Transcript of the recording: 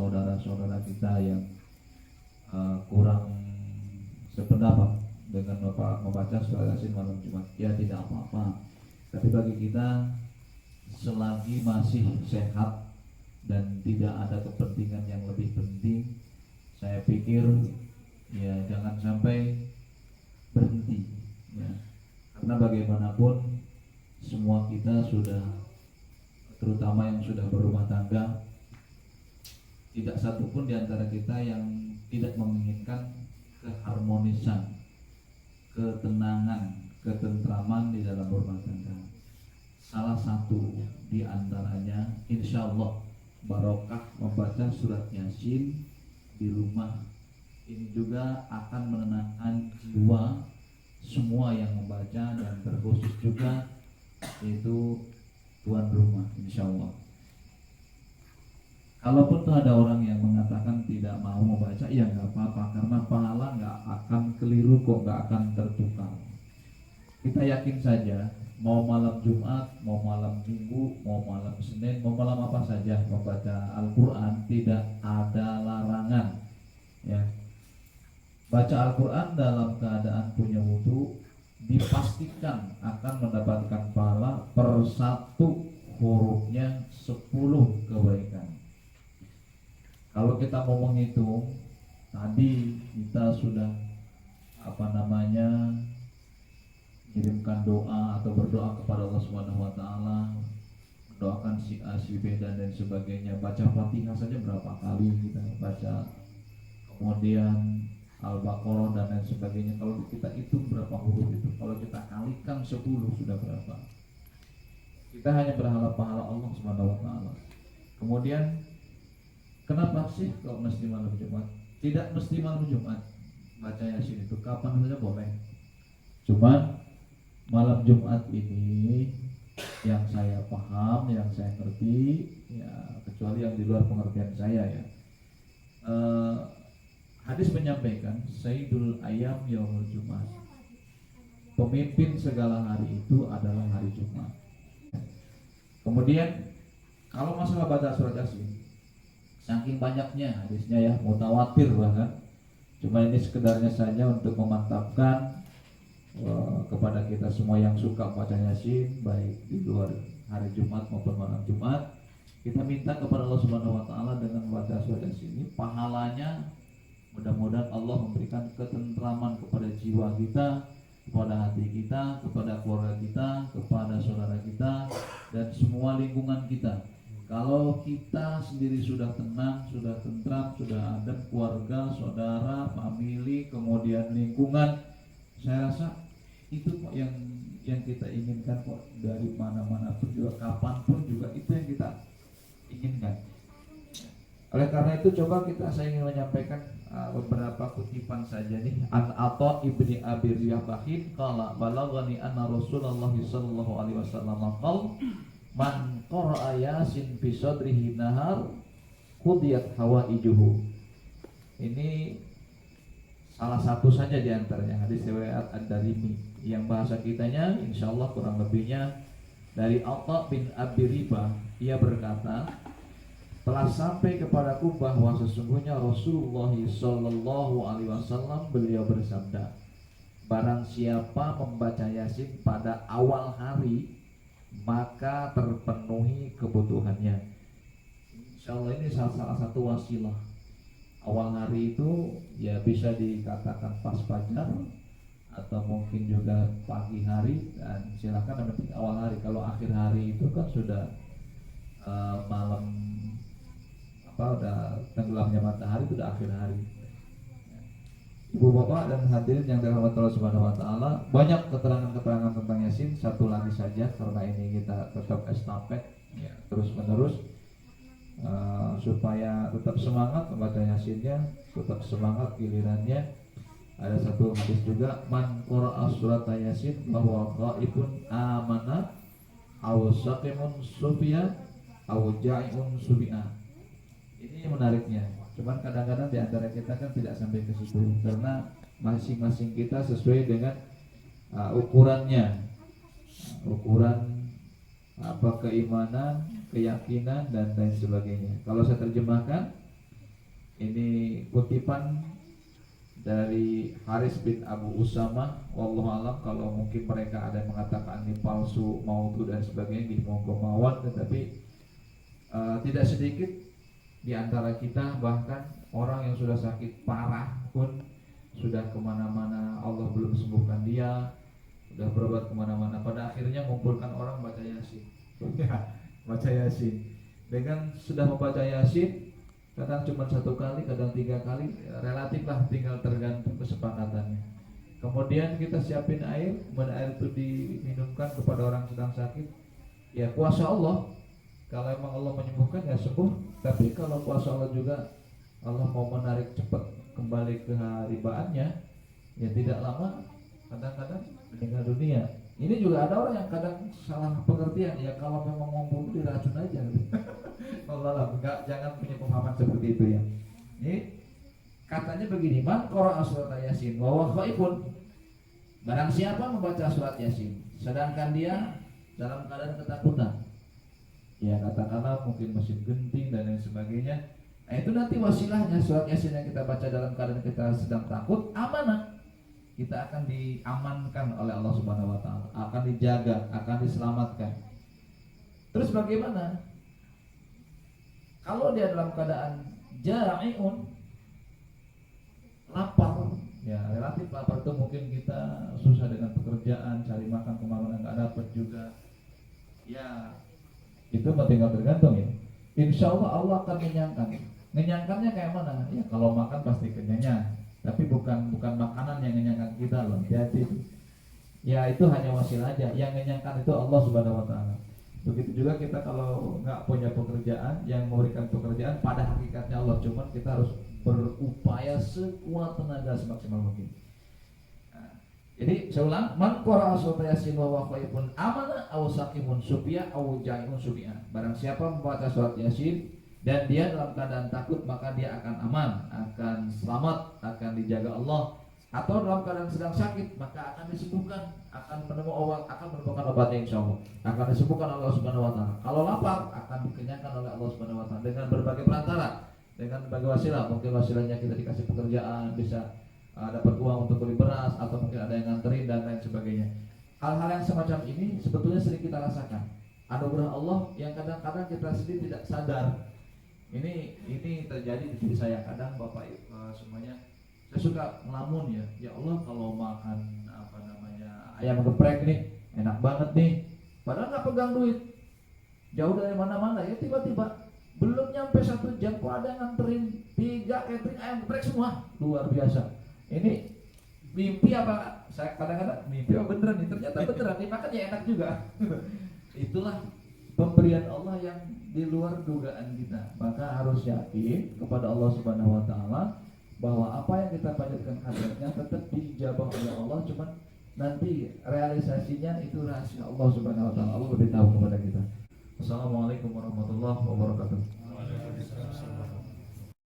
saudara-saudara kita yang kurang sependapat dengan membaca surah Yasin malam Jumat, ya tidak apa-apa. Tapi bagi kita, selagi masih sehat dan tidak ada kepentingan yang lebih penting, saya pikir ya jangan sampai berhenti ya. Karena bagaimanapun semua kita sudah, terutama yang sudah berumah tangga, tidak satupun di antara kita yang tidak menginginkan keharmonisan, ketenangan, ketentraman di dalam rumah tangga. Salah satu di antaranya insya Allah barokah membaca surat Yasin di rumah. Ini juga akan menenangkan jiwa semua yang membaca, dan terkhusus juga yaitu tuan rumah insya Allah. Kalaupun tuh ada orang yang mengatakan tidak mau membaca, ya nggak apa-apa, karena pahala nggak akan keliru kok, nggak akan tertukar. Kita yakin saja, mau malam Jumat, mau malam Minggu, mau malam Senin, mau malam apa saja membaca Al-Quran tidak ada larangan ya. Baca Al-Quran dalam keadaan punya wudu dipastikan akan mendapatkan pahala per satu hurufnya 10 kebaikan. Kalau kita mau menghitung, tadi kita sudah kirimkan doa atau berdoa kepada Allah Subhanahu wa taala, mendoakan si A, si B dan lain sebagainya. Baca Fatihah saja berapa kali kita baca. Kemudian Al-Baqarah dan lain sebagainya. Kalau kita hitung berapa huruf itu, kalau kita kalikan 10 sudah berapa? Kita hanya berharap pahala Allah Subhanahu wa taala. Kemudian kenapa sih kok mesti malam Jumat? Tidak mesti malam Jumat. Baca Yasin itu kapan saja boleh. Cuman malam Jumat ini yang saya paham, yang saya ngerti, ya kecuali yang di luar pengertian saya ya. Hadis menyampaikan Sayyidul Ayyam Yaumul Jumat. Pemimpin segala hari itu adalah hari Jumat. Kemudian kalau masalah baca surat Yasin, saking banyaknya hadisnya ya, mutawatir bahkan. Cuma ini sekedarnya saja untuk memantapkan kepada kita semua yang suka baca Yasin, baik di luar hari Jumat maupun malam Jumat. Kita minta kepada Allah Subhanahu wa taala dengan membaca surat Yasin ini pahalanya, mudah-mudahan Allah memberikan ketentraman kepada jiwa kita, kepada hati kita, kepada keluarga kita, kepada saudara kita, dan semua lingkungan kita. Kalau kita sendiri sudah tenang, sudah tentram, sudah ada keluarga, saudara, famili, kemudian lingkungan, saya rasa itu kok yang kita inginkan kok, dari mana-mana pun juga, kapanpun juga itu yang kita inginkan. Oleh karena itu saya ingin menyampaikan beberapa kutipan saja nih. An Atha ibni Abi Riyabahin qala balaghani anna Rasulullah sallallahu alaihi wasallam qala man qara'a Yasin fi sadrihi nahar qudiyat hawaijuhu. Ini salah satu saja di antaranya hadis riwayat Ad-Darimi yang bahasa kitanya insyaallah kurang lebihnya dari Atha bin Abi Ribah. Ia berkata, telah sampai kepadaku bahwa sesungguhnya Rasulullah Sallallahu Alaihi Wasallam beliau bersabda, barang siapa membaca Yasin pada awal hari maka terpenuhi kebutuhannya. Insyaallah ini salah satu wasilah. Awal hari itu ya bisa dikatakan pas fajar atau mungkin juga pagi hari, dan silakan yang penting awal hari. Kalau akhir hari itu kan sudah malam, udah tenggelamnya matahari, itu udah akhir hari. Ibu bapak dan hadirin yang dirahmati Allah Subhanahu wa taala, banyak keterangan-keterangan tentang Yasin. Satu lagi saja karena ini kita tetap estafet ya, terus menerus supaya tetap semangat membaca Yasinnya, tetap semangat gilirannya. Ada satu hadis juga, man qara'a surat Yasin bahwa ghaibun amana aw saqimun sufiya aw ja'iun subi'a. Ini menariknya. Cuman kadang-kadang di antara kita kan tidak sampai ke situ karena masing-masing kita sesuai dengan ukurannya, ukuran keimanan, keyakinan dan lain sebagainya. Kalau saya terjemahkan, Ini kutipan dari Haris bin Abu Usama, wallahu alam, kalau mungkin mereka ada yang mengatakan ini palsu, maudhu dan sebagainya, di monggo mawon, tetapi tidak sedikit di antara kita, bahkan orang yang sudah sakit parah pun, sudah kemana-mana Allah belum sembuhkan dia, sudah berobat kemana-mana, pada akhirnya mengumpulkan orang baca Yasin. Baca Yasin. Dengan sudah membaca Yasin, kadang cuma 1 kali, kadang 3 kali, relatif lah, tinggal tergantung kesepakatannya. Kemudian kita siapin air, kemudian air itu diminumkan kepada orang sedang sakit. Ya kuasa Allah, kalau emang Allah menyembuhkan ya sembuh. Tapi kalau kuasa Allah juga, Allah mau menarik cepat kembali ke haribaannya, ya tidak lama kadang-kadang meninggal dunia. Ini juga ada orang yang kadang salah pengertian, ya kalau memang mau bunuh diracun aja. Allah enggak, jangan punya pemahaman seperti itu ya. Ini katanya begini, man qara'a surat Yasin wa huwa khaifun. Barang siapa membaca surat Yasin sedangkan dia dalam keadaan ketakutan, ya katakanlah mungkin mesin genting dan lain sebagainya, nah itu nanti wasilahnya surat Yasin yang kita baca dalam keadaan kita sedang takut, amanah. Kita akan diamankan oleh Allah Subhanahu wa taala, akan dijaga, akan diselamatkan. Terus bagaimana kalau dia dalam keadaan ja'iun, lapar, ya relatif lapar itu mungkin kita susah dengan pekerjaan, cari makan kemana-mana nggak dapat juga, ya itu tinggal tergantung ya. Insya Allah Allah akan mengenyangkannya kayak mana? Ya kalau makan pasti kenyang, tapi bukan makanan yang mengenyangkan kita loh. Jadi ya itu hanya wasilah aja. Yang mengenyangkan itu Allah Subhanahu wa taala. Begitu juga kita kalau nggak punya pekerjaan, yang memberikan pekerjaan pada hakikatnya Allah, cuman kita harus berupaya sekuat tenaga semaksimal mungkin. Nah, jadi saya ulang, man qara'a surat Yasin wa huwa khaifun amana aw saqimun subiya aw ja'iun subiya. Barang siapa membaca surat Yasin dan dia dalam keadaan takut, maka dia akan aman, akan selamat, akan dijaga Allah. Atau dalam keadaan sedang sakit, maka akan disembuhkan, akan menemukan obatnya insyaallah, akan disembuhkan oleh Allah Subhanahu wa taala. Kalau lapar, akan dikenyangkan oleh Allah Subhanahu wa taala dengan berbagai perantara, dengan berbagai wasilah. Mungkin wasilahnya kita dikasih pekerjaan, bisa dapat uang untuk beli beras, atau mungkin ada yang nganterin dan lain sebagainya. Hal-hal yang semacam ini sebetulnya sering kita rasakan, anugerah Allah yang kadang-kadang kita sendiri tidak sadar. Ini terjadi di diri saya. Kadang Bapak semuanya, saya suka ngelamun ya Allah, kalau makan ayam geprek nih enak banget nih, padahal nggak pegang duit, jauh dari mana-mana, ya tiba-tiba belum nyampe 1 jam kok ada yang nganterin 3 catering ayam geprek semua, luar biasa. Ini mimpi apa? Saya kadang-kadang mimpi apa beneran nih, ternyata beneran dimakan ya enak juga. Itulah pemberian Allah yang di luar dugaan kita. Maka harus yakin kepada Allah Subhanahu wa taala bahwa apa yang kita panjatkan hajatnya tetap dijabah oleh Allah, cuman nanti realisasinya itu rahasia Allah Subhanahu wa taala. Allah beritahu kepada kita. Assalamualaikum warahmatullahi wabarakatuh.